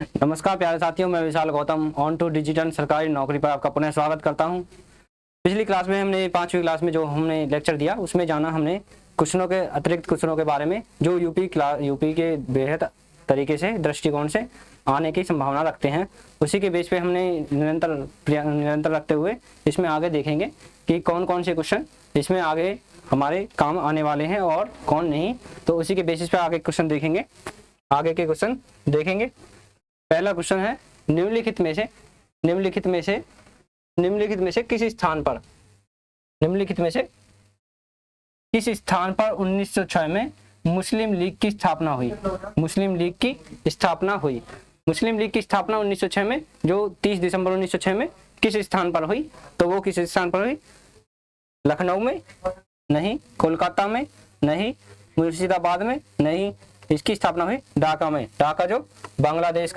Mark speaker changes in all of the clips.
Speaker 1: नमस्कार प्यारे साथियों, मैं विशाल गौतम ऑन टू डिजिटल सरकारी नौकरी पर आपका पुनः स्वागत करता हूं। पिछली क्लास में हमने 5वीं क्लास में जो हमने लेक्चर दिया उसमें जाना हमने क्वेश्चनों के अतिरिक्त क्वेश्चनों के बारे में जो यूपी के बेहद तरीके से दृष्टिकोण से आने की संभावना रखते हैं। उसी के बेस पे हमने निरंतर रखते हुए इसमें आगे देखेंगे कि कौन कौन से क्वेश्चन इसमें आगे हमारे काम आने वाले हैं और कौन नहीं। तो उसी के बेसिस पे आगे क्वेश्चन देखेंगे, आगे के क्वेश्चन देखेंगे। पहला क्वेश्चन है निम्नलिखित में से किस स्थान पर 1906 में मुस्लिम लीग की स्थापना हुई। मुस्लिम लीग की स्थापना 1906 में जो 30 दिसंबर 1906 में किस स्थान पर हुई? तो वो किस स्थान पर हुई? लखनऊ में नहीं, कोलकाता में नहीं, मुर्शिदाबाद में नहीं। इसकी स्थापना हुई ढाका में। ढाका जो बांग्लादेश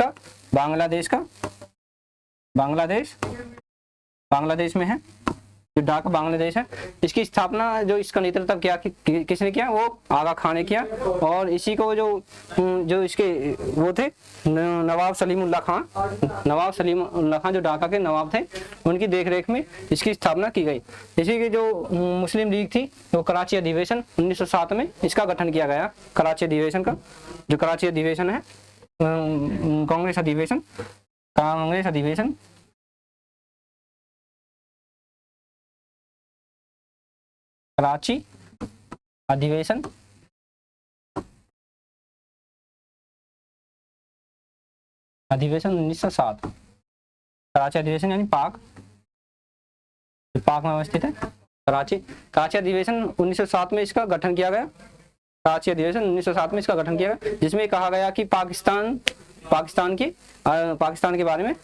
Speaker 1: में है, जो ढाका बांग्लादेश है। इसकी स्थापना जो इसका नेतृत्व किया किसने किया? वो आगा खान ने किया। और इसी को जो इसके वो थे नवाब सलीमुल्लाह खान जो ढाका के नवाब थे, उनकी देखरेख में इसकी स्थापना की गई। इसी की जो मुस्लिम लीग थी वो कराची अधिवेशन 1907 में इसका गठन किया गया। कराची अधिवेशन है कांग्रेस अधिवेशन कराची अधिवेशन अधिवेशन 1907। कराची अधिवेशन यानी पाक में अवस्थित है। कराची अधिवेशन 1907 में इसका गठन किया गया। कराची अधिवेशन 1907 में इसका गठन किया गया, जिसमें कहा गया कि पाकिस्तान के बारे में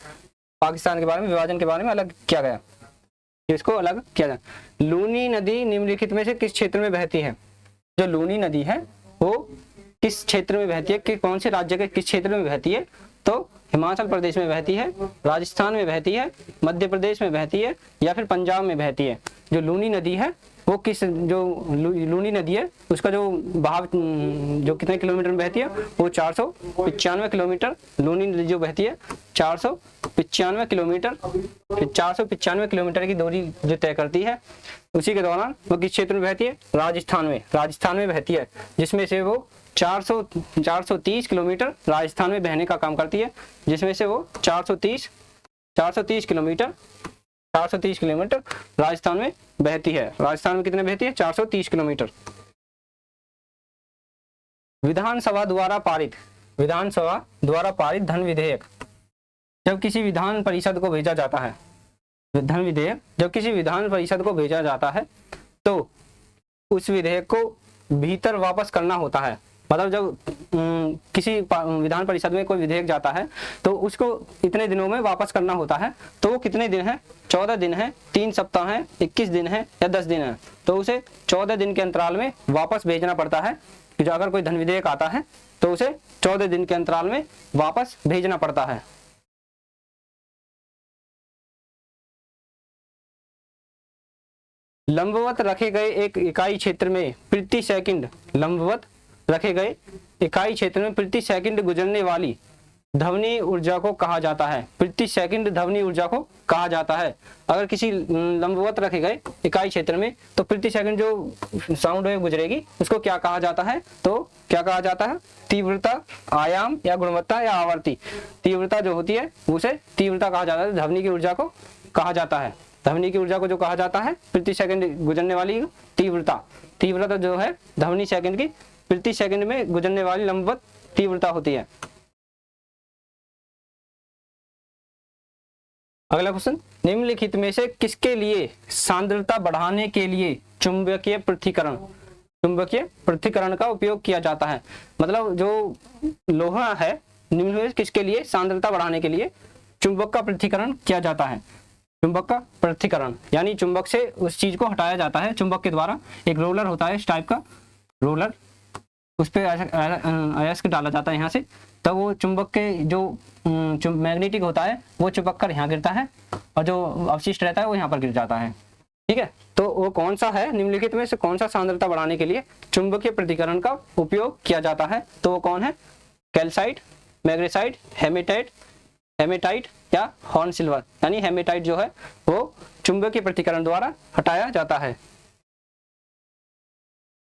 Speaker 1: विभाजन के बारे में अलग किया गया। इसको अलग किया जाए। लूनी नदी निम्नलिखित में से किस क्षेत्र में बहती है? जो लूनी नदी है वो किस क्षेत्र में बहती है? कि कौन से राज्य के किस क्षेत्र में बहती है? तो हिमाचल प्रदेश में बहती है, राजस्थान में बहती है, मध्य प्रदेश में बहती है या फिर पंजाब में बहती है। जो लूनी नदी है वो लूनी नदी है उसका जो बहाव जो कितने किलोमीटर में बहती है? वो 495 किलोमीटर। लूनी नदी जो बहती है 495 किलोमीटर की दूरी जो तय करती है। उसी के दौरान वो किस क्षेत्र में बहती है? राजस्थान में बहती है, जिसमें से वो 430 किलोमीटर राजस्थान में बहने का काम करती है, जिसमें से वो 430 किलोमीटर राजस्थान में बहती है। राजस्थान में कितने बहती है? 430 किलोमीटर। विधानसभा द्वारा पारित धन विधेयक जब किसी विधान परिषद को भेजा जाता है, धन विधेयक जब किसी विधान परिषद को भेजा जाता है तो उस विधेयक को भीतर वापस करना होता है। मतलब जब किसी विधान परिषद में कोई विधेयक जाता है तो उसको इतने दिनों में वापस करना होता है। तो वो कितने दिन है? 14 दिन है, 3 सप्ताह है, 21 दिन है या 10 दिन है। तो उसे 14 दिन के अंतराल में वापस भेजना पड़ता है। कि जो अगर कोई धन विधेयक आता है तो उसे 14 दिन के अंतराल में वापस भेजना पड़ता है। लंबवत रखे गए एक इकाई क्षेत्र में प्रति सेकंड गुजरने वाली ध्वनि ऊर्जा को कहा जाता है। प्रति सेकंड ध्वनि ऊर्जा को कहा जाता है। अगर किसी लंबवत रखे गए इकाई क्षेत्र में तो प्रति सेकंड जो साउंड वेव गुजरेगी उसको क्या कहा जाता है? तो क्या कहा जाता है? तीव्रता, आयाम या गुणवत्ता या आवर्ती। तीव्रता जो होती है उसे तीव्रता कहा जाता है। ध्वनि की ऊर्जा को कहा जाता है। ध्वनि की ऊर्जा को जो कहा जाता है प्रति सेकंड गुजरने वाली तीव्रता जो है ध्वनि सेकंड की प्रति सेकंड में गुजरने वाली लंबवत तीव्रता होती है। अगला क्वेश्चन, निम्नलिखित में से किसके लिए सांद्रता बढ़ाने के लिए चुंबकीय पृथक्करण का उपयोग किया जाता है? मतलब जो लोहा है निम्नलिखित में किसके लिए सांद्रता बढ़ाने के लिए चुंबक का पृथक्करण किया जाता है? चुंबक का पृथक्करण यानी चुंबक से उस चीज को हटाया जाता है चुंबक के द्वारा। एक रोलर होता है इस टाइप का रोलर, उस पर अयस्क डाला जाता है यहाँ से, तब वो चुंबक के जो मैग्नेटिक होता है वो चिपक कर यहाँ गिरता है और जो अवशिष्ट रहता है वो यहाँ पर गिर जाता है। ठीक है, तो वो कौन सा है? निम्नलिखित में से कौन सा सांद्रता बढ़ाने के लिए चुंबकीय पृथक्करण का उपयोग किया जाता है? तो वो कौन है? कैल्साइट, मैग्नेसाइट, हेमेटाइट या हॉर्न सिल्वर। यानी हेमेटाइट जो है वो चुंबकीय पृथक्करण द्वारा हटाया जाता है।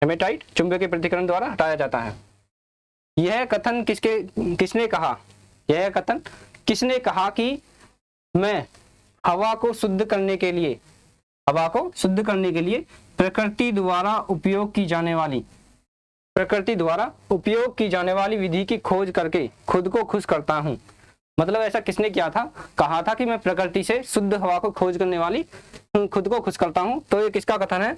Speaker 1: हेमेटाइट चुंबकीय पृथक्करण द्वारा हटाया जाता है। यह कथन किसने कहा? यह कथन किसने कहा कि मैं हवा को शुद्ध करने के लिए प्रकृति द्वारा उपयोग की जाने वाली विधि की खोज करके खुद को खुश करता हूँ। मतलब ऐसा किसने किया था? कहा था कि मैं प्रकृति से शुद्ध हवा को खोज करने वाली खुद को खुश करता हूँ। तो ये किसका कथन है?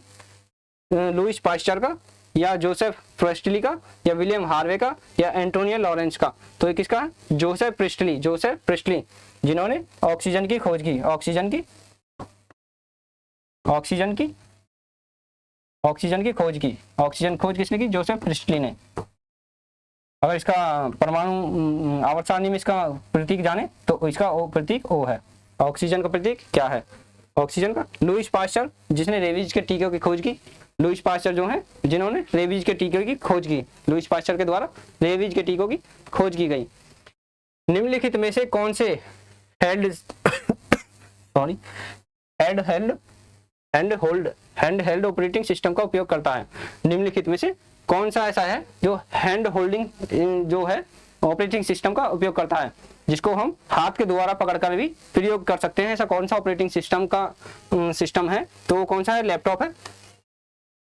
Speaker 1: लुईस पास्चर का, या जोसेफ प्रेस्टली का, या विलियम हार्वे का, या एंटोनियो लॉरेंस का? तो ये किसका है? जोसेफ प्रेस्टली, जिन्होंने ऑक्सीजन की खोज की। ऑक्सीजन की खोज की। ऑक्सीजन खोज किसने की? जोसेफ प्रेस्टली ने। अगर इसका परमाणु आवर्त सारणी में इसका प्रतीक जाने तो इसका प्रतीक O है। ऑक्सीजन का प्रतीक क्या है? ऑक्सीजन का लुईस पास्चर, जिसने रेबीज के टीकों की खोज की। लुईस पास्चर जो है जिन्होंने रेबीज के टीकों की खोज की। लुईस पास्चर के द्वारा रेबीज के टीकों की खोज की गई। निम्नलिखित में से कौन से हैंड ऑपरेटिंग सिस्टम का उपयोग करता है? निम्नलिखित में से कौन सा ऐसा है जो हैंड होल्डिंग जो है ऑपरेटिंग सिस्टम का उपयोग करता है, जिसको हम हाथ के द्वारा पकड़कर भी प्रयोग कर सकते हैं? ऐसा कौन सा ऑपरेटिंग सिस्टम है? तो वो कौन सा है? लैपटॉप है।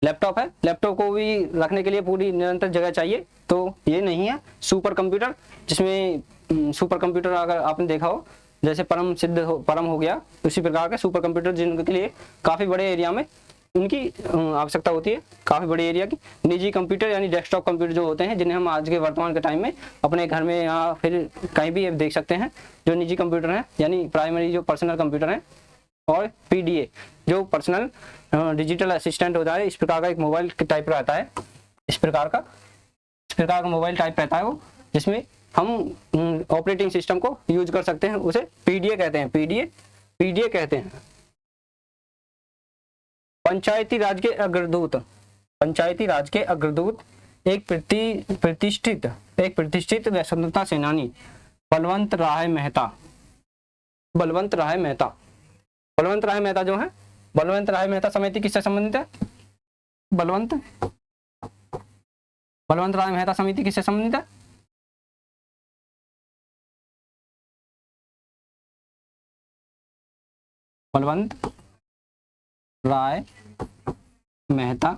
Speaker 1: लैपटॉप को भी रखने के लिए पूरी निरंतर जगह चाहिए, तो ये नहीं है। सुपर कंप्यूटर, जिसमें सुपर कंप्यूटर अगर आपने देखा हो, जैसे परम हो गया, उसी प्रकार के सुपर कंप्यूटर जिनके लिए काफ़ी बड़े एरिया में उनकी आवश्यकता होती है, काफ़ी बड़े एरिया की। निजी कंप्यूटर यानी डेस्कटॉप कंप्यूटर जो होते हैं, जिन्हें हम आज के वर्तमान के टाइम में अपने घर में या फिर कहीं भी देख सकते हैं, जो निजी कंप्यूटर हैं यानी प्राइमरी जो पर्सनल कंप्यूटर हैं। और PDA जो पर्सनल डिजिटल असिस्टेंट होता है, इस प्रकार का एक मोबाइल टाइप रहता है। इस प्रकार का मोबाइल टाइप रहता है वो, जिसमें हम ऑपरेटिंग सिस्टम को यूज कर सकते हैं, उसे PDA कहते हैं। PDA कहते हैं। पंचायती राज के अग्रदूत एक प्रतिष्ठित स्वतंत्रता सेनानी बलवंत राय मेहता जो है, बलवंत राय मेहता समिति किससे संबंधित है? बलवंत राय मेहता समिति किससे संबंधित है? बलवंत राय मेहता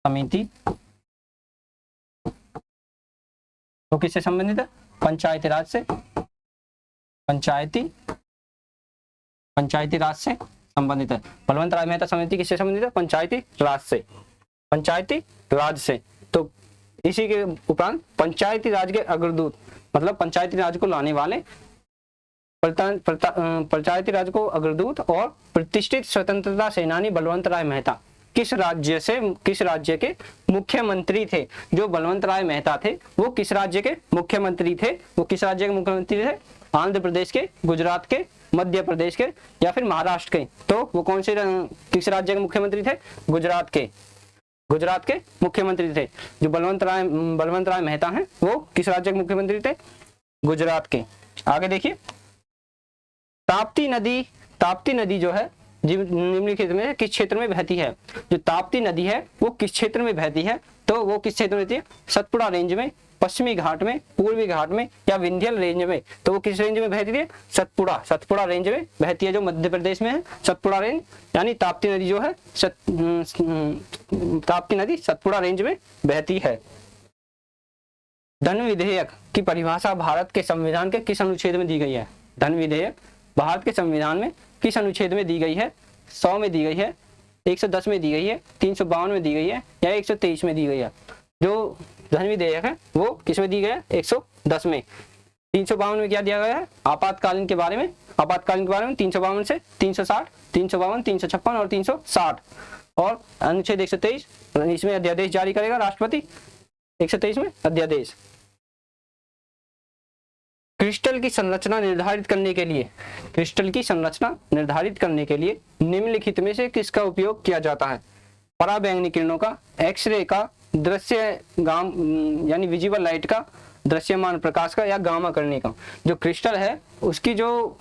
Speaker 1: समिति तो किससे संबंधित है? पंचायती राज से संबंधित है। बलवंत राय मेहता समिति किससे संबंधित है? पंचायती राज से। तो इसी के उपरांत पंचायती राज के अग्रदूत, मतलब पंचायती राज को लाने वाले, पंचायती राज को अग्रदूत और प्रतिष्ठित स्वतंत्रता सेनानी बलवंत राय मेहता किस राज्य के मुख्यमंत्री थे? जो बलवंत राय मेहता थे वो किस राज्य के मुख्यमंत्री थे? आंध्र प्रदेश के, गुजरात के, मध्य प्रदेश के या फिर महाराष्ट्र के? तो वो कौन से किस राज्य के मुख्यमंत्री थे? गुजरात के मुख्यमंत्री थे। जो बलवंत राय मेहता हैं वो किस राज्य के मुख्यमंत्री थे? गुजरात के। आगे देखिए, ताप्ती नदी जो है निम्नलिखित में किस क्षेत्र में बहती है? जो ताप्ती नदी है वो किस क्षेत्र में बहती है? तो वो किस क्षेत्र में बहती है? सतपुड़ा रेंज में, पश्चिमी घाट में, पूर्वी घाट में या विंध्यल रेंज में? तो वो किस रेंज में बहती है? सतपुड़ा रेंज में बहती है, जो मध्य प्रदेश में है। सतपुड़ा रेंज यानी ताप्ती नदी जो है ताप्ती नदी सतपुड़ा रेंज में बहती है। धन विधेयक की परिभाषा भारत के संविधान के किस अनुच्छेद में दी गई है? धन विधेयक भारत के संविधान में किस अनुच्छेद में दी गई है? 100 में दी गई है, 110 में दी गई है, 352 में दी गई है या 123 में दी गई है? जो धन विधेयक है वो किस में दी गई है? 110 में। 352 में क्या दिया गया है? आपातकालीन के बारे में 352 से 360, 352, 356 और 360। और अनुच्छेद 123 इसमें अध्यादेश जारी करेगा राष्ट्रपति। 123 में अध्यादेश। क्रिस्टल की संरचना निर्धारित करने के लिए निम्नलिखित में से किसका उपयोग किया जाता है? पराबैंगनी किरणों का, एक्सरे का, दृश्य यानी विजिबल लाइट का, दृश्यमान प्रकाश का या गामा करने का। जो क्रिस्टल है उसकी जो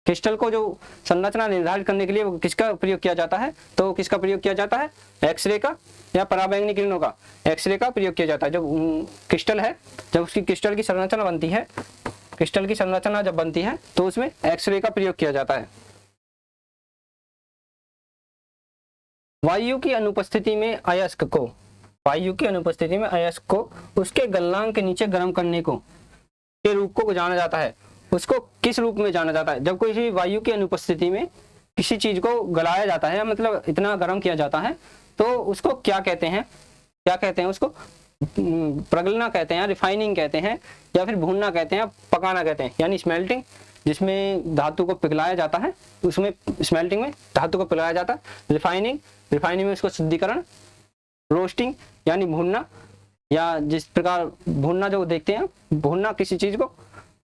Speaker 1: क्रिस्टल को जो संरचना निर्धारित करने के लिए वो किसका प्रयोग किया जाता है, तो किसका प्रयोग किया जाता है, एक्सरे का या पराबैंगनी किरणों का, एक्सरे का प्रयोग किया जाता है। जब क्रिस्टल है, जब उसकी क्रिस्टल की संरचना बनती है, क्रिस्टल की संरचना जब बनती है तो उसमें एक्सरे का प्रयोग किया जाता है। वायु की अनुपस्थिति में अयस्क को, वायु की अनुपस्थिति में अयस्क को उसके गलनांक के नीचे गर्म करने को के रूप को जाना जाता है। उसको किस रूप में जाना जाता है, जब कोई वायु की अनुपस्थिति में किसी चीज को गलाया जाता है, मतलब इतना गर्म किया जाता है, तो उसको क्या कहते हैं, क्या कहते हैं उसको, प्रगलना कहते हैं, रिफाइनिंग कहते हैं, या फिर भूनना कहते हैं, पकाना कहते हैं, यानी स्मेल्टिंग जिसमें धातु को पिघलाया जाता है, उसमें स्मेल्टिंग में धातु को पिघलाया जाता है, रिफाइनिंग, रिफाइनिंग में उसको शुद्धिकरण, रोस्टिंग यानी भूनना, या जिस प्रकार भूनना जो देखते हैं, भूनना किसी चीज को,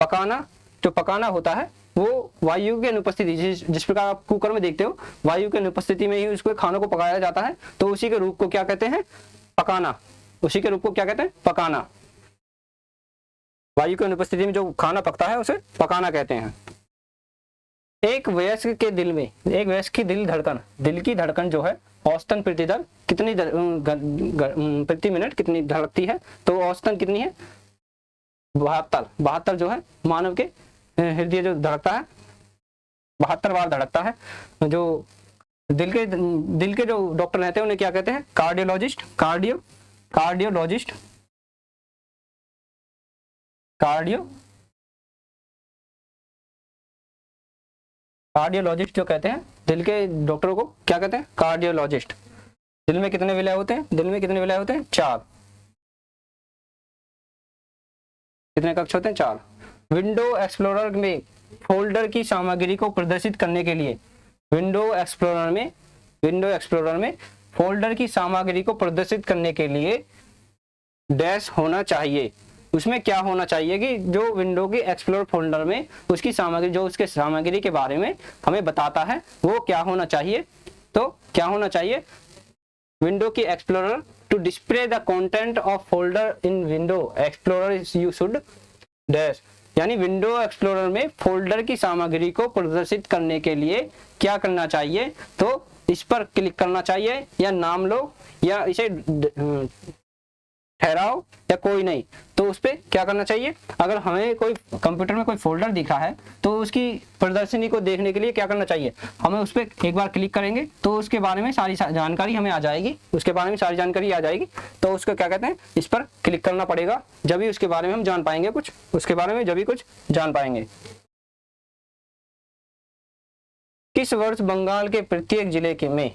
Speaker 1: पकाना, जो पकाना होता है वो वायु की अनुपस्थिति, जिस प्रकार आप कुकर में देखते हो वायु की अनुपस्थिति में ही उसको खानों को पकाया जाता है, तो उसी के रूप को क्या कहते हैं, पकाना, उसी के रूप को क्या कहते हैं, पकाना। वायु की अनुपस्थिति में जो खाना पकता है उसे पकाना कहते हैं। एक वयस्क के दिल में, एक वयस्क की दिल धड़कन, दिल की धड़कन जो है औसतन प्रति दर कितनी प्रति मिनट कितनी धड़कती है, तो औसतन कितनी है, 72 जो है मानव के हृदय जो धड़कता है 72 बार धड़कता है। जो दिल के जो डॉक्टर रहते हैं उन्हें क्या कहते हैं, कार्डियोलॉजिस्ट, कार्डियोलॉजिस्ट जो कहते हैं, दिल के डॉक्टरों को क्या कहते हैं, कार्डियोलॉजिस्ट। दिल में कितने विलय होते हैं, दिल में कितने विलय होते हैं, 4। कितने कक्ष होते हैं, 4। विंडो एक्सप्लोरर में फोल्डर की सामग्री को प्रदर्शित करने के लिए, विंडो एक्सप्लोरर में फोल्डर की सामग्री को प्रदर्शित करने के लिए डैश होना चाहिए। उसमें क्या होना चाहिए कि जो विंडो की एक्सप्लोरर फोल्डर में उसकी सामग्री, जो उसके सामग्री के बारे में हमें बताता है वो क्या होना चाहिए, तो क्या होना चाहिए, विंडो की explorer to display the content of folder in window explorer you should dash, यानी विंडो एक्सप्लोरर में फोल्डर की सामग्री को प्रदर्शित करने के लिए क्या करना चाहिए, तो इस पर क्लिक करना चाहिए, या नाम लो, या इसे ठहराओ, या कोई नहीं, तो उस पर क्या करना चाहिए। अगर हमें कोई कंप्यूटर में कोई फोल्डर दिखा है तो उसकी प्रदर्शनी को देखने के लिए क्या करना चाहिए, हमें उस पर एक बार क्लिक करेंगे तो उसके बारे में सारी जानकारी हमें आ जाएगी, उसके बारे में सारी जानकारी आ जाएगी, तो उसको क्या कहते हैं, इस पर क्लिक करना पड़ेगा, जब भी उसके बारे में हम जान पाएंगे कुछ, उसके बारे में जब भी कुछ जान पाएंगे। किस वर्ष बंगाल के प्रत्येक जिले के में,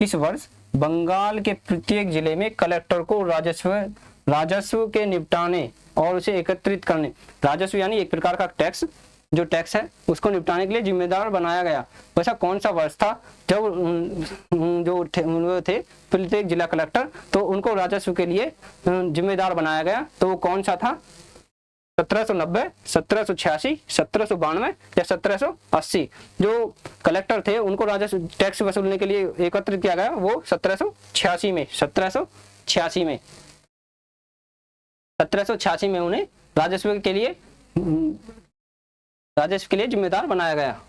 Speaker 1: किस वर्ष बंगाल के प्रत्येक जिले में कलेक्टर को राजस्व के निपटाने और उसे एकत्रित करने, राजस्व यानी एक प्रकार का टैक्स, जो टैक्स है उसको निपटाने के लिए जिम्मेदार बनाया गया। वैसा कौन सा वर्ष था जब जो थे प्रत्येक जिला कलेक्टर, तो उनको राजस्व के लिए जिम्मेदार बनाया गया, तो वो कौन सा था, 1790, 1786, 1792 या 1780। जो कलेक्टर थे उनको राजस्व टैक्स वसूलने के लिए एकत्रित किया गया, वो 1786 में 1786 में उन्हें राजस्व के लिए जिम्मेदार बनाया गया।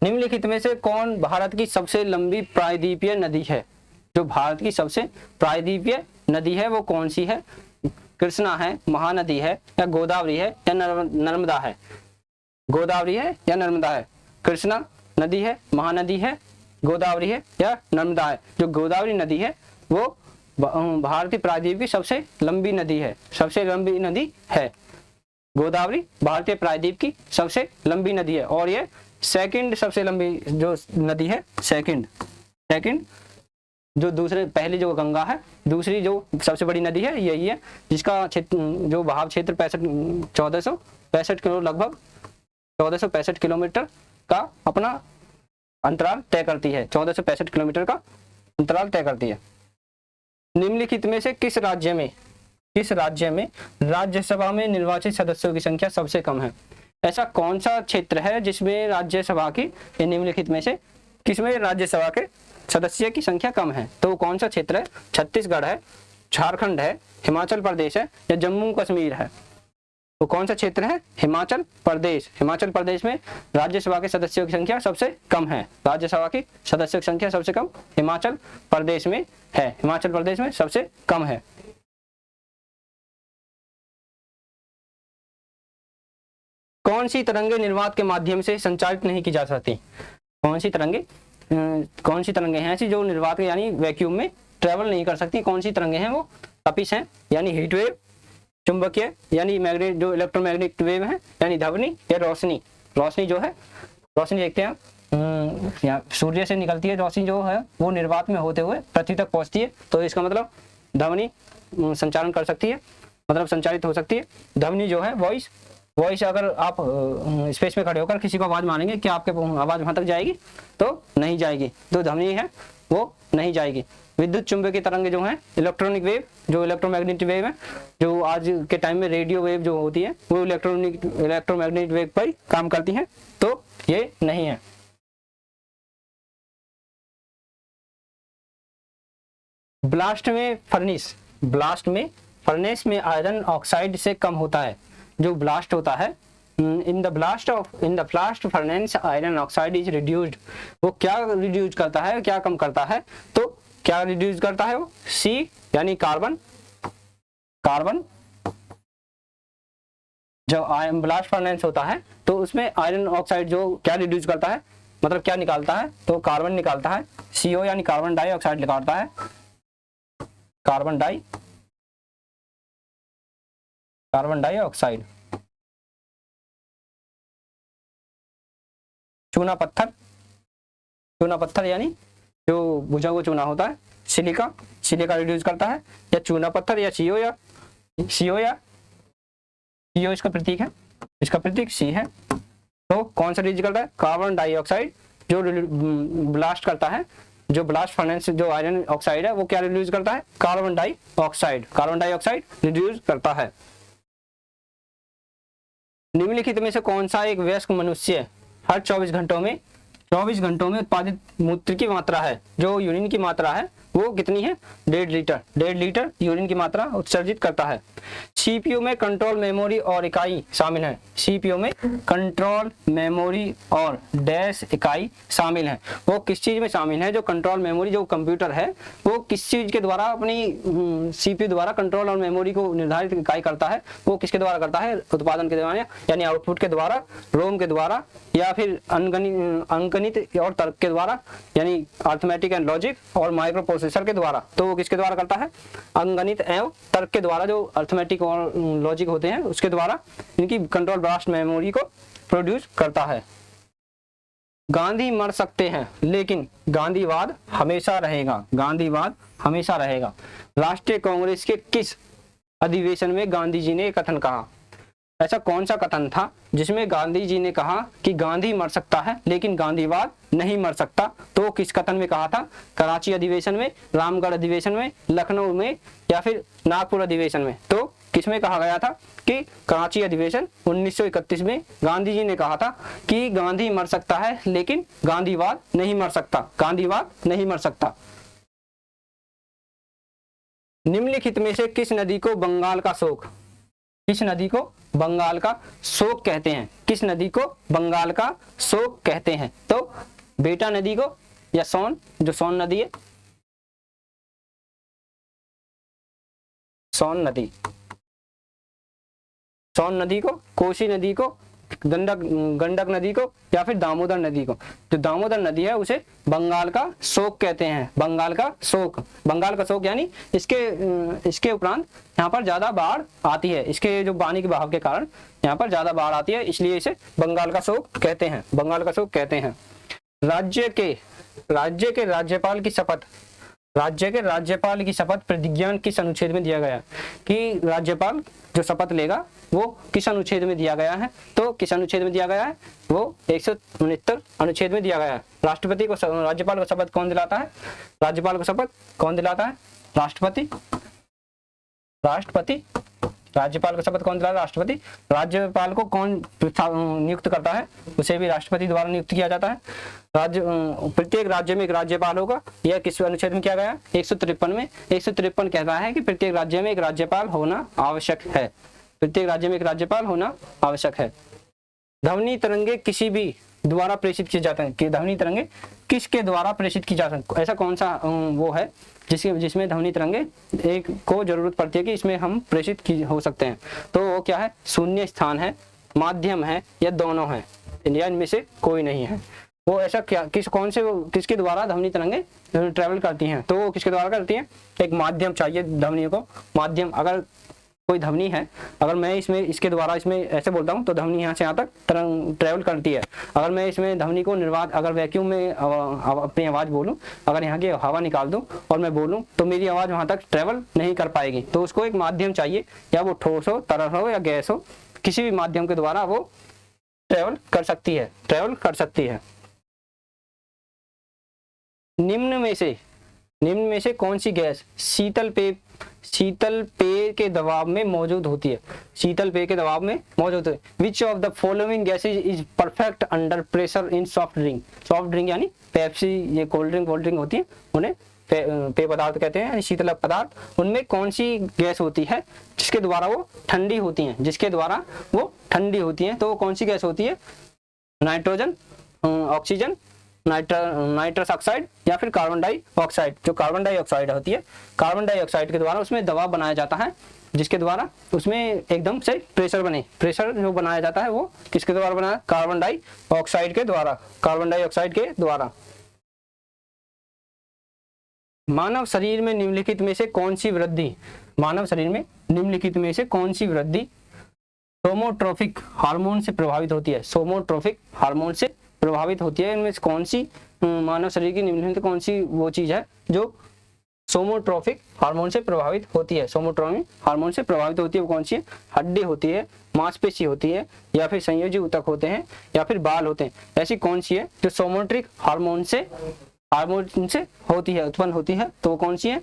Speaker 1: निम्नलिखित में से कौन भारत की सबसे लंबी प्रायद्वीपीय नदी है, जो भारत की सबसे प्रायद्वीपीय नदी है वो कौन सी है, कृष्णा है, महानदी है, या गोदावरी है, या नर्मदा है, गोदावरी है या नर्मदा है, कृष्णा नदी है, महानदी है, गोदावरी है या नर्मदा है। जो गोदावरी नदी है वो भारतीय प्रायद्वीप की सबसे लंबी नदी है, सबसे लंबी नदी है गोदावरी, भारतीय प्रायद्वीप की सबसे लंबी नदी है, और ये सेकंड सबसे लंबी जो नदी है, सेकंड जो दूसरे, पहली जो गंगा है, दूसरी जो सबसे बड़ी नदी है यही है, जिसका जो बहाव क्षेत्र 1465 किलो, लगभग 1465 किलोमीटर का अपना अंतराल तय करती है, 1465 किलोमीटर का अंतराल तय करती है। निम्नलिखित में से किस राज्य में राज्यसभा में निर्वाचित सदस्यों की संख्या सबसे कम है, ऐसा कौन सा क्षेत्र है जिसमें राज्यसभा की, निम्नलिखित में से किसमें राज्यसभा के सदस्य की संख्या कम है, तो कौन सा क्षेत्र है, छत्तीसगढ़ है, झारखंड है, हिमाचल प्रदेश है या जम्मू कश्मीर है? वो कौन सा क्षेत्र है? हिमाचल प्रदेश। हिमाचल प्रदेश में राज्यसभा के सदस्यों की संख्या सबसे कम है। राज्यसभा की सदस्यों की संख्या सबसे कम हिमाचल प्रदेश में है। हिमाचल प्रदेश में सबसे कम है। कौन सी तरंगे निर्वात के माध्यम से संचारित नहीं की जा सकती? कौन सी तरंगे हैं ऐसी जो निर्वात के यानी वैक्यूम में ट्रेवल नहीं कर सकती? कौन सी तरंगे हैं? वो तपिश हैं यानी हीट वेव, चुंबकीय यानी मैग्नेट जो इलेक्ट्रोमैग्नेटिक वेव है यानी ध्वनि, या रोशनी। रोशनी जो है, रोशनी देखते हैं यहाँ सूर्य से निकलती है रोशनी जो है वो निर्वात में होते हुए पृथ्वी तक पहुंचती है, तो इसका मतलब ध्वनि संचारण कर सकती है, मतलब संचारित हो सकती है। ध्वनि जो है वॉइस अगर आप स्पेस में खड़े होकर किसी को आवाज मारेंगे, क्या आपके आवाज वहां तक जाएगी? तो नहीं जाएगी। तो ध्वनि है वो नहीं जाएगी। विद्युत चुंबकीय तरंगे जो हैं, इलेक्ट्रॉनिक वेव जो इलेक्ट्रोमैग्नेटिक वेव है, जो आज के टाइम में रेडियो वेव जो होती है वो इलेक्ट्रोमैग्नेटिक वेव पर काम करती हैं, तो ये नहीं है। ब्लास्ट में फर्नेस में आयरन ऑक्साइड से कम होता है। जो ब्लास्ट होता है, in the blast furnace iron oxide is reduced. वो क्या रिड्यूस करता है, क्या कम करता है? तो क्या रिड्यूस करता है वो? सी यानी कार्बन जब ब्लास्ट फर्नेस होता है तो उसमें आयरन ऑक्साइड जो क्या रिड्यूस करता है, मतलब क्या निकालता है? तो कार्बन निकालता है। CO यानी कार्बन डाइऑक्साइड निकालता है। Carbon dioxide. चूना पत्थर यानी जो बुझा हुआ चूना होता है, सिलिका रिड्यूस करता है, या चूना पत्थर या CO इसका प्रतीक है, इसका प्रतीक C है। तो कौन सा रिड्यूस करता है? कार्बन डाइऑक्साइड जो ब्लास्ट करता है, जो ब्लास्ट फर्नेस जो आयरन ऑक्साइड है वो क्या रिड्यूस करता है? कार्बन डाइऑक्साइड रिड्यूस करता है। निम्नलिखित में से कौन सा एक वयस्क मनुष्य हर 24 घंटों में उत्पादित मूत्र की मात्रा है, जो यूरिन की मात्रा है वो कितनी है? 1.5 लीटर यूरिन की मात्रा उत्सर्जित करता है। CPU में कंट्रोल मेमोरी और इकाई शामिल है। CPU में कंट्रोल मेमोरी और डैश इकाई शामिल है। वो किस चीज में शामिल है? जो कंट्रोल मेमोरी जो कंप्यूटर है वो किस चीज के द्वारा अपनी CPU द्वारा कंट्रोल और मेमोरी को निर्धारित इकाई करता है? वो किसके द्वारा करता है? उत्पादन के द्वारा यानी आउटपुट के द्वारा, रोम के द्वारा, या फिर अंकगणित और तर्क के द्वारा यानी अर्थमेटिक एंड लॉजिक और माइक्रो प्रोसेसर के द्वारा। तो वो किसके द्वारा करता है? अंकगणित एवं तर्क के द्वारा, जो अर्थमेटिक और लॉजिक होते हैं उसके द्वारा इनकी कंट्रोल ब्लास्ट मेमोरी को प्रोड्यूस करता है। गांधी मर सकते हैं लेकिन गांधीवाद हमेशा रहेगा। राष्ट्रीय कांग्रेस के किस अधिवेशन में गांधी जी ने कथन कहा? ऐसा कौन सा कथन था जिसमें गांधी जी ने कहा कि गांधी मर सकता है लेकिन गांधीवाद नहीं मर सकता? तो किस कथन में कहा था? कराची अधिवेशन में, रामगढ़ अधिवेशन में, लखनऊ में, या फिर नागपुर अधिवेशन में? तो किसमें कहा गया था कि कराची अधिवेशन 1931 में गांधी जी ने कहा था कि गांधी मर सकता है लेकिन गांधीवाद नहीं मर सकता। निम्नलिखित में से किस नदी को बंगाल का शोक कहते हैं? किस नदी को बंगाल का शोक कहते हैं? तो बेटा नदी को, या सोन जो सोन नदी है, सोन नदी को, कोसी नदी को, गंडक नदी को, या फिर दामोदर नदी को। जो दामोदर नदी है उसे बंगाल का शोक कहते हैं। बंगाल का शोक यानी इसके उपरांत यहाँ पर ज्यादा बाढ़ आती है, इसके जो पानी के बहाव के कारण यहाँ पर ज्यादा बाढ़ आती है, इसलिए इसे बंगाल का शोक कहते हैं। राज्य के राज्यपाल की शपथ प्रतिज्ञा किस अनुच्छेद में दिया गया कि राज्यपाल जो शपथ लेगा वो किस अनुच्छेद में दिया गया है? तो किस अनुच्छेद में दिया गया है? वो 169 अनुच्छेद में दिया गया है। राज्यपाल को शपथ कौन दिलाता है? राष्ट्रपति राज्यपाल का शपथ कौन दिलाता है? राष्ट्रपति। राज्यपाल को कौन नियुक्त करता है? उसे भी राष्ट्रपति द्वारा नियुक्त किया जाता है। प्रत्येक राज्य में एक राज्यपाल होगा। यह किस अनुच्छेद में किया गया? 153 में। 153 कहता है कि प्रत्येक राज्य में एक राज्यपाल होना आवश्यक है। प्रत्येक राज्य में एक राज्यपाल होना आवश्यक है। ध्वनि तरंगे किसी भी द्वारा प्रेषित किए जाते हैं कि ध्वनि तरंगे किसके द्वारा प्रेषित की जा सकती? ऐसा कौन सा वो है जिसमें ध्वनि तरंगे एक को जरूरत पड़ती है कि इसमें हम प्रेषित की हो सकते हैं? तो वो क्या है? शून्य स्थान है, माध्यम है, या दोनों है, या इनमें से कोई नहीं है। वो ऐसा क्या किसके द्वारा ध्वनि तरंगे ट्रेवल करती हैं? तो वो किसके द्वारा करती हैं? एक माध्यम चाहिए ध्वनियों को। माध्यम, अगर कोई ध्वनि है, अगर मैं इसके द्वारा ऐसे बोलता हूँ तो ध्वनि यहाँ से यहाँ तक तरंग ट्रेवल करती है। अगर मैं इसमें ध्वनि को अगर वैक्यूम में अपनी आवाज़ बोलूँ, अगर यहाँ की हवा निकाल दूँ और मैं बोलूँ तो मेरी आवाज़ वहाँ तक ट्रेवल नहीं कर पाएगी। तो उसको एक माध्यम चाहिए, या वो ठोस हो, तरल हो, या गैस हो, किसी भी माध्यम के द्वारा वो ट्रेवल कर सकती है। निम्न में से कौन सी गैस शीतल पेय के दबाव में मौजूद होती है? शीतल पेय के दबाव में मौजूद है। Which of the following gases is perfect under pressure in soft drink? Soft drink यानी पेप्सी, ये कोल्ड ड्रिंक होती है, उन्हें पेय पदार्थ कहते हैं, यानी शीतल पदार्थ। उनमें कौन सी गैस होती है जिसके द्वारा वो ठंडी होती हैं? तो वो कौन सी गैस होती है? नाइट्रोजन, ऑक्सीजन, नाइट्रस ऑक्साइड, या फिर कार्बन डाइऑक्साइड। जो कार्बन डाइऑक्साइड होती है, कार्बन डाइऑक्साइड के द्वारा उसमें दबाव बनाया जाता है, जिसके द्वारा उसमें एकदम से प्रेशर जो बनाया जाता है वो किसके द्वारा बना है? कार्बन डाइऑक्साइड के द्वारा। मानव शरीर में निम्नलिखित में से कौन सी वृद्धि सोमोट्रोफिक हार्मोन से प्रभावित होती है? इनमें से कौन सी मानव शरीर की निम्नलिखित कौन सी वो चीज है जो सोमोट्रोफिक हार्मोन से प्रभावित होती है? वो कौन सी है? हड्डी होती है, मांसपेशी होती है, या फिर संयोजी ऊतक होते हैं, या फिर बाल होते हैं? ऐसी कौन सी है जो सोमोट्रिक हार्मोन से उत्पन्न होती है? तो वो कौन सी है?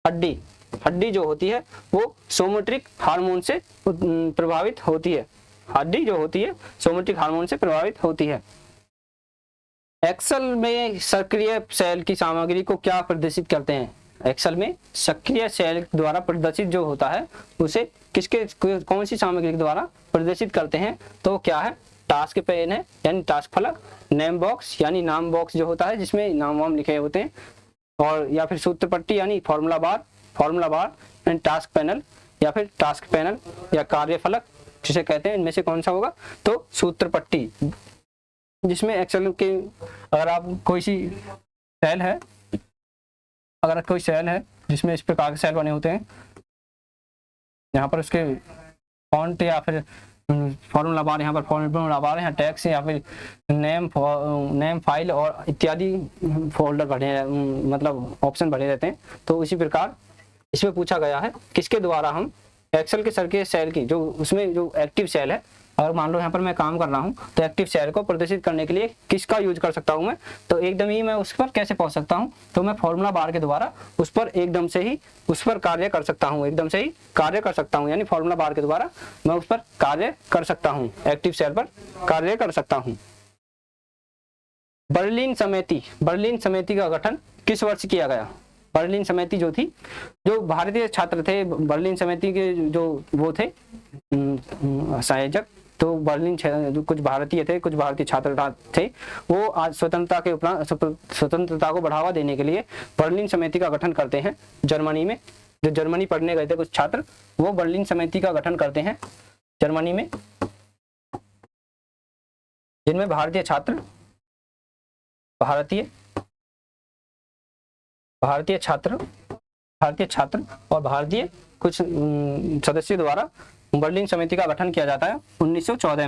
Speaker 1: हड्डी जो होती है वो सोमोट्रिक हार्मोन से प्रभावित होती है। एक्सेल में सक्रिय सेल की सामग्री को क्या प्रदर्शित करते हैं? एक्सेल में सक्रिय सेल द्वारा प्रदर्शित जो होता है उसे कौन सी सामग्री के द्वारा प्रदर्शित करते हैं? तो क्या है? टास्क पेन है, यानी टास्क फलक, नेम बॉक्स यानी नाम बॉक्स जो होता है जिसमें नाम लिखे होते हैं, और या फिर सूत्र पट्टी यानी formula bar and task panel, या फिर टास्क पैनल या कार्य फलक जिसे कहते हैं। इनमें से कौन सा होगा? तो सूत्र पट्टी, जिसमें एक्सेल के अगर कोई सेल है जिसमें इस प्रकार के सेल बने होते हैं, यहाँ पर उसके फॉन्ट या फिर फॉर्मूला बार, यहाँ पर फॉर्मूला बार, यहाँ टैक्स, या फिर नेम फाइल और इत्यादि फोल्डर मतलब ऑप्शन भरे रहते हैं। तो इसी प्रकार इसमें पूछा गया है किसके द्वारा हम एक्सेल के सर्किट सेल की उसमें जो एक्टिव सेल है, अगर मान लो यहाँ पर मैं काम कर रहा हूँ तो एक्टिव सेल को प्रदर्शित करने के लिए किसका यूज कर सकता हूँ मैं? तो एकदम ही मैं उस पर कैसे पहुँच सकता हूँ? तो मैं फॉर्मूला बार के द्वारा उस पर कार्य कर सकता हूँ, यानी फॉर्मूला बार के द्वारा मैं उस पर कार्य कर सकता हूँ, एक्टिव सेल पर कार्य कर सकता हूँ। बर्लिन समिति का गठन किस वर्ष किया गया? बर्लिन समिति जो थी, जो भारतीय छात्र थे, बर्लिन समिति के जो वो थे संयोजक, तो बर्लिन जो कुछ भारतीय छात्र थे, वो आज स्वतंत्रता को बढ़ावा देने के लिए बर्लिन समिति का गठन करते हैं। जर्मनी में जो जर्मनी पढ़ने गए थे कुछ छात्र, वो बर्लिन समिति का गठन करते हैं जर्मनी में, जिनमें भारतीय छात्र और भारतीय कुछ सदस्यों द्वारा बर्लिन समिति का गठन किया जाता है 1914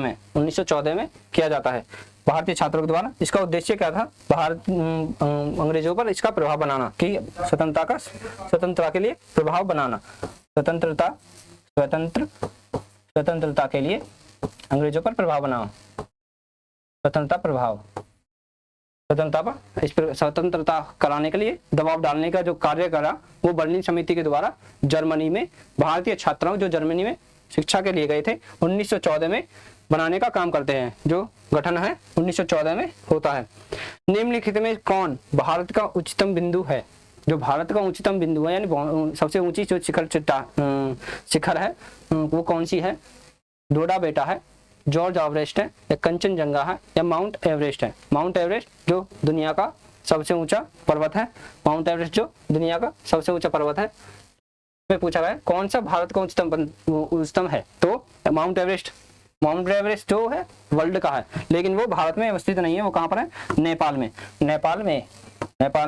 Speaker 1: में किया जाता है भारतीय छात्रों के द्वारा। इसका उद्देश्य क्या था? अंग्रेजों पर इसका प्रभाव बनाना, कि स्वतंत्रता के लिए प्रभाव बनाना, स्वतंत्रता के लिए अंग्रेजों पर प्रभाव बनाना, स्वतंत्रता कराने के लिए दबाव डालने का जो कार्य करा वो बर्लिन समिति के द्वारा जर्मनी में भारतीय छात्राओं जो जर्मनी में शिक्षा के लिए गए थे 1914 में बनाने का काम करते हैं। जो गठन है 1914 में होता है। निम्नलिखित में कौन भारत का उच्चतम बिंदु है? जो भारत का उच्चतम बिंदु है यानी सबसे ऊंची जो शिखर है वो कौन सी है? डोडा बेटा है, जॉर्ज एवरेस्ट है, या कंचनजंगा है, या माउंट एवरेस्ट है? माउंट एवरेस्ट जो दुनिया का सबसे ऊंचा पर्वत है, माउंट एवरेस्ट जो दुनिया का सबसे ऊंचा पर्वत है। में पूछा गया कौन सा भारत का उच्चतम है, तो माउंट एवरेस्ट। माउंट एवरेस्ट जो है वर्ल्ड का है, लेकिन वो भारत में अवस्थित नहीं है। वो कहाँ पर है? नेपाल में। नेपाल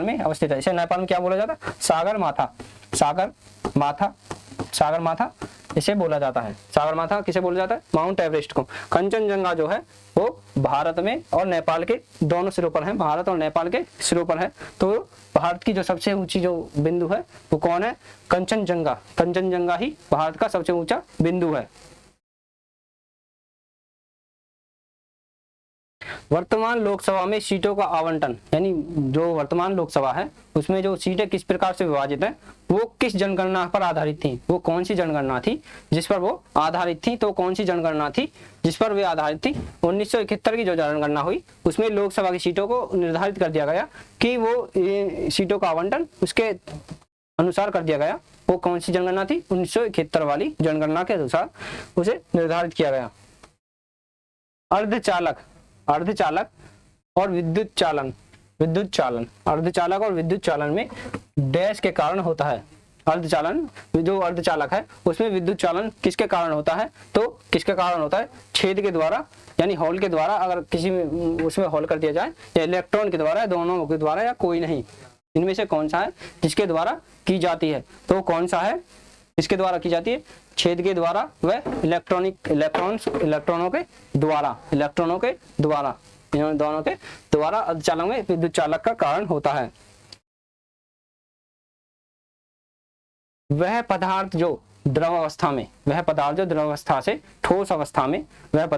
Speaker 1: में अवस्थित है। इसे नेपाल में क्या बोला जाता है? सागर माथा इसे बोला जाता है। सागर माथा किसे बोला जाता है? माउंट एवरेस्ट को। कंचनजंगा जो है वो भारत में और नेपाल के दोनों सिरों पर है, भारत और नेपाल के सिरों पर है। तो भारत की जो सबसे ऊंची जो बिंदु है वो कौन है? कंचनजंगा। कंचनजंगा ही भारत का सबसे ऊंचा बिंदु है। वर्तमान लोकसभा में सीटों का आवंटन, यानी जो वर्तमान लोकसभा है उसमें जो सीटें किस प्रकार से विभाजित है, वो किस जनगणना पर आधारित थी? वो कौन सी जनगणना थी जिस पर वो आधारित थी? तो कौन सी जनगणना थी जिस पर वे आधारित थी? 1971 की जो जनगणना हुई उसमें लोकसभा की सीटों को निर्धारित कर दिया गया कि वो सीटों का आवंटन उसके अनुसार कर दिया गया। वो कौन सी जनगणना थी? 1971 वाली जनगणना के अनुसार उसे निर्धारित किया गया। अर्धचालक और विद्युत चालन अर्धचालक और विद्युत चालन में डैश के कारण होता है। जो अर्धचालक है उसमें विद्युत चालन किसके कारण होता है? तो किसके कारण होता है? छेद के द्वारा, यानी होल के द्वारा। अगर किसी में उसमें होल कर दिया जाए, या इलेक्ट्रॉन के द्वारा, दोनों के द्वारा, या कोई नहीं, इनमें से कौन सा है जिसके द्वारा की जाती है? तो कौन सा है इसके द्वारा की जाती है? छेद के द्वारा व इलेक्ट्रॉनों के द्वारा, इन दोनों के द्वारा अर्धचालक में विद्युत चालक का कारण होता है। वह पदार्थ जो द्रव अवस्था से ठोस अवस्था में, द्रव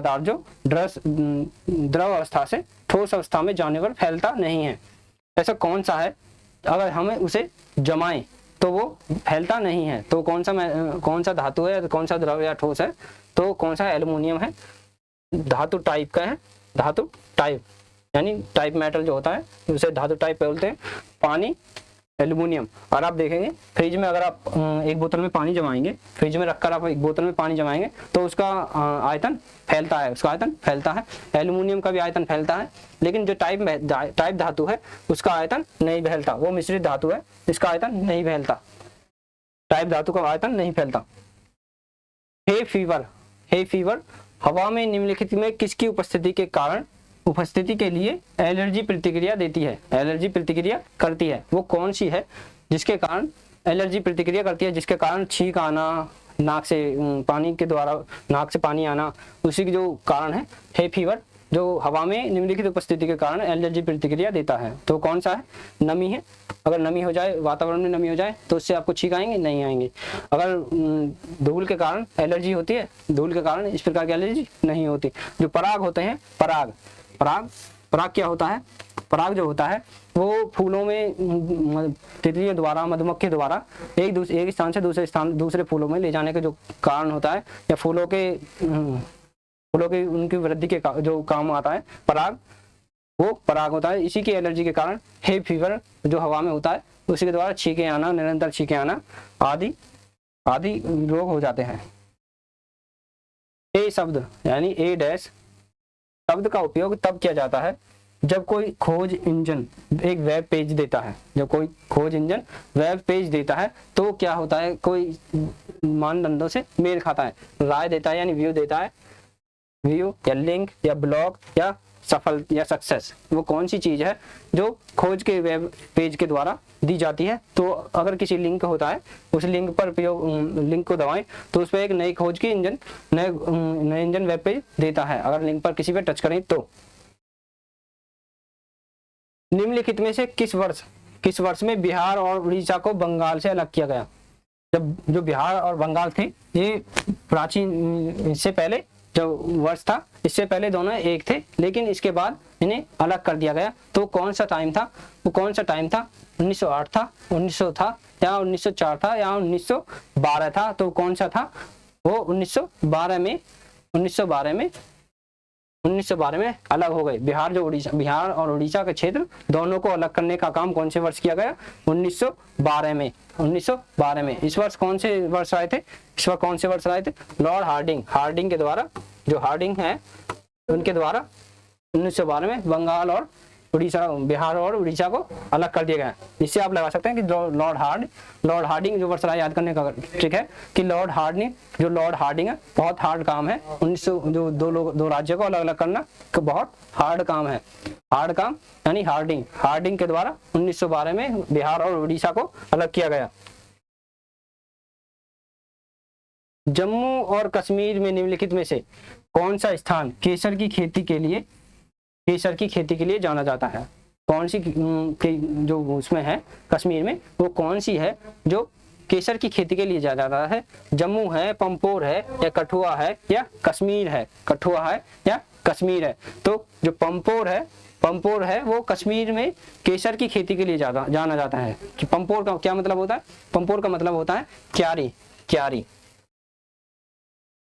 Speaker 1: अवस्था से ठोस अवस्था में जाने पर फैलता नहीं है। ऐसा कौन सा है? अगर हमें उसे जमाएं तो वो फैलता नहीं है। तो कौन सा धातु है, कौन सा द्रव या ठोस है? तो कौन सा? एल्युमिनियम है। धातु टाइप का है, धातु टाइप यानी टाइप मेटल जो होता है उसे धातु टाइप बोलते हैं। पानी, एल्युमिनियम। और आप देखेंगे फ्रिज में अगर आप एक बोतल में पानी जमाएंगे, फ्रिज में रखकर आप एक बोतल में पानी जमाएंगे तो उसका आयतन फैलता है, एल्युमिनियम का भी आयतन फैलता है। लेकिन जो टाइप धातु है उसका आयतन नहीं फैलता। वो मिश्रित धातु है, इसका आयतन नहीं फैलता, टाइप धातु का आयतन नहीं फैलता। हे फीवर हवा में निम्नलिखित में किसकी उपस्थिति के लिए एलर्जी प्रतिक्रिया देती है, एलर्जी प्रतिक्रिया करती है? वो कौन सी है जिसके कारण एलर्जी प्रतिक्रिया करती है, जिसके कारण छींक आना, नाक से पानी आना, उसी की जो कारण है हे फीवर, जो हवा में निम्नलिखित उपस्थिति के कारण एलर्जी प्रतिक्रिया देता है। तो कौन सा है? नमी है। अगर नमी हो जाए, वातावरण में नमी हो जाए तो उससे आपको छींक आएंगे? नहीं आएंगे। अगर धूल के कारण एलर्जी होती है, धूल के कारण इस प्रकार की एलर्जी नहीं होती। जो पराग होते हैं, पराग क्या होता है? पराग जो होता है वो फूलों में तितलियों द्वारा, मधुमक्खी द्वारा एक स्थान से दूसरे फूलों में ले जाने का जो कारण होता है, या फूलों के उनकी वृद्धि के जो काम आता है पराग, वो पराग होता है। इसी की एलर्जी के कारण हे फीवर जो हवा में होता है उसी के द्वारा छींके आना, निरंतर छींके आना आदि रोग हो जाते हैं। ए शब्द यानी ए डैश शब्द का उपयोग तब किया जाता है जब कोई खोज इंजन एक वेब पेज देता है। जब कोई खोज इंजन वेब पेज देता है तो क्या होता है? कोई मानदंडों से मेल खाता है, राय देता है, यानी व्यू देता है, व्यू या लिंक या ब्लॉग या सफल या सक्सेस। वो कौन सी चीज है जो खोज के वेब पेज के द्वारा दी जाती है? तो अगर किसी लिंक होता है, उस लिंक पर लिंक को दबाएं तो उस पर एक नई खोज की नए इंजन वेब पेज देता है। अगर लिंक पर किसी पे टच करें तो निम्नलिखित में से किस वर्ष में बिहार और उड़ीसा को बंगाल से अलग किया गया? जब जो बिहार और बंगाल थे ये प्राचीन, इससे पहले जो वर्ष था इससे पहले दोनों एक थे, लेकिन इसके बाद इन्हें अलग कर दिया गया। तो कौन सा टाइम था? वो कौन सा टाइम था? 1908 था, 1900 था, या 1904 था, या 1912 था? तो कौन सा था? वो 1912 में अलग हो गए। बिहार और उड़ीसा के क्षेत्र दोनों को अलग करने का काम कौन से वर्ष किया गया? 1912 में। इस वर्ष कौन से वर्ष आए थे? लॉर्ड हार्डिंग के द्वारा, जो हार्डिंग है उनके द्वारा 1912 में बिहार और उड़ीसा को अलग कर दिया गया। इससे आप लगा सकते हैं कि लॉर्ड हार्डिंग जो वर्ष याद करने का ट्रिक है कि लॉर्ड हार्डिंग है, बहुत हार्ड काम है। 1900 जो दो राज्यों को अलग अलग करना तो बहुत हार्ड काम है। हार्ड काम यानी हार्डिंग के द्वारा 1912 में बिहार और उड़ीसा को अलग किया गया। जम्मू और कश्मीर में निम्नलिखित में से कौन सा स्थान केसर की खेती के लिए जाना जाता है? कौन सी जो उसमें है कश्मीर में, वो कौन सी है जो केसर की खेती के लिए जाना जाता है? जम्मू है, पंपोर है, या कठुआ है, या कश्मीर है? तो जो पंपोर है वो कश्मीर में केसर की खेती के लिए जाना जाता है। कि पंपोर का क्या मतलब होता है? पंपोर का मतलब होता है क्यारी।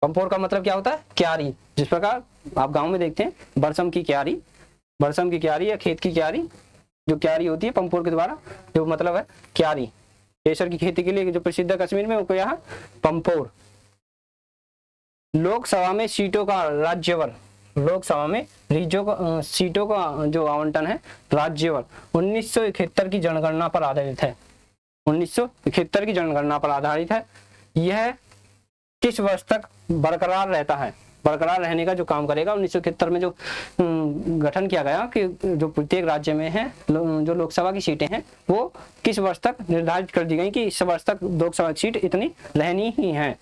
Speaker 1: पंपोर का मतलब क्या होता है? क्यारी। जिस प्रकार आप गांव में देखते हैं बरसम की क्यारी या खेत की क्यारी, जो क्यारी होती है पंपोर के द्वारा, जो मतलब है क्यारी। केसर की खेती के लिए जो प्रसिद्ध है कश्मीर में, वो यहाँ पंपोर। लोकसभा में सीटों का राज्यवर, सीटों का जो आवंटन है राज्यवर 1971 की जनगणना पर आधारित है। 1971 की जनगणना पर आधारित है। यह किस वर्ष तक बरकरार रहता है? बरकरार रहने का जो काम करेगा 1971 में जो गठन किया गया कि जो प्रत्येक राज्य में है जो लोकसभा की सीटें हैं वो किस वर्ष तक निर्धारित कर दी गई कि इस वर्ष तक लोकसभा की सीट इतनी रहनी ही है।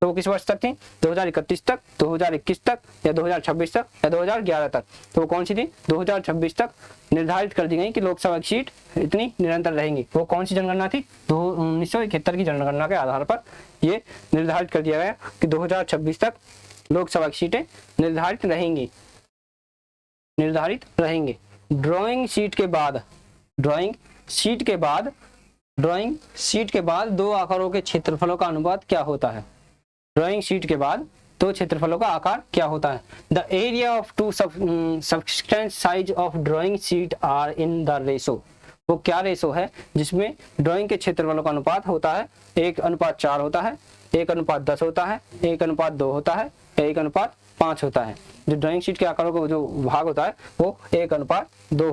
Speaker 1: तो वो किस वर्ष तक थी? 2031 तक, 2021 तक, या 2026 तक, या 2011 तक। तो वो कौन सी थी? 2026 तक निर्धारित कर दी गई कि लोकसभा की सीट इतनी निरंतर रहेंगी। वो कौन सी जनगणना थी? 1971 की जनगणना के आधार पर ये निर्धारित कर दिया गया कि 2026 तक लोकसभा की सीटें निर्धारित रहेंगी। ड्राइंग शीट के बाद दो आकारों के क्षेत्रफलों का अनुपात क्या होता है? ड्राइंग शीट के बाद दो क्षेत्रफलों का आकार क्या होता है? The area of two subsequent size of drawing sheet are in the ratio. वो क्या रेशो है जिसमें ड्राइंग के क्षेत्रफलों का अनुपात होता है? 1:4 होता है, 1:10 होता है, 1:2 होता है, 1:5 होता है। जो ड्राइंग शीट के आकारों का जो भाग होता है वो 1:2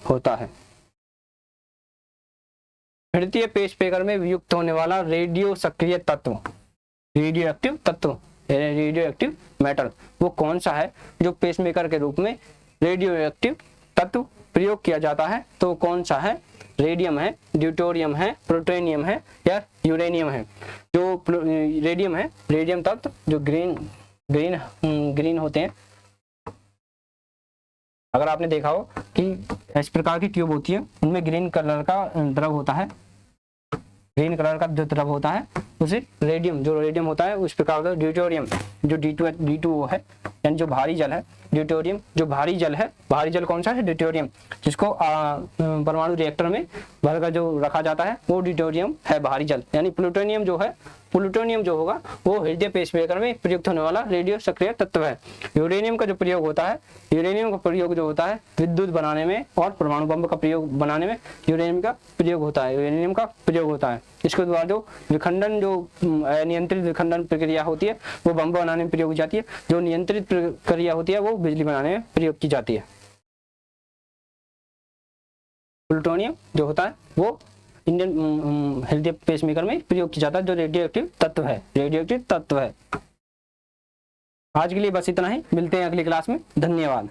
Speaker 1: होता है। तृतीय पेश पेकर में वियुक्त होने वाला रेडियो सक्रिय तत्व, रेडियोएक्टिव मेटल, वो कौन सा है जो पेसमेकर के रूप में रेडियोएक्टिव तत्व प्रयोग किया जाता है? तो कौन सा है? रेडियम है, ड्यूटेरियम है, प्लूटोनियम है, या यूरेनियम है। जो रेडियम है, रेडियम तत्व जो ग्रीन होते हैं। अगर आपने देखा हो कि इस प्रकार की ट्यूब होती है उनमें ग्रीन कलर का द्रव होता है, ग्रीन कलर का जो द्रव होता है उसे रेडियम होता है। उस प्रकार का ड्यूटेरियम जो D2O है, यानी जो भारी जल है। ड्यूटेरियम जो भारी जल है, भारी जल कौन सा है? ड्यूटेरियम, जिसको परमाणु रिएक्टर में भरकर जो रखा जाता है वो ड्यूटेरियम है भारी जल। यानी प्लूटोनियम जो होगा वो हृदय पेसमेकर में प्रयुक्त होने वाला रेडियो सक्रिय तत्व है। यूरेनियम का प्रयोग जो होता है विद्युत बनाने में और परमाणु बम का प्रयोग बनाने में यूरेनियम का प्रयोग होता है। इसके द्वारा जो विखंडन, जो नियंत्रित विखंडन प्रक्रिया होती है वो बम बनाने में प्रयोग की जाती है। जो नियंत्रित प्रक्रिया होती है वो बिजली बनाने में प्रयोग की जाती है। प्लूटोनियम जो होता है वो इंडियन हृदय पेसमेकर में प्रयोग किया जाता है, जो रेडियोएक्टिव तत्व है। आज के लिए बस इतना ही, मिलते हैं अगली क्लास में। धन्यवाद।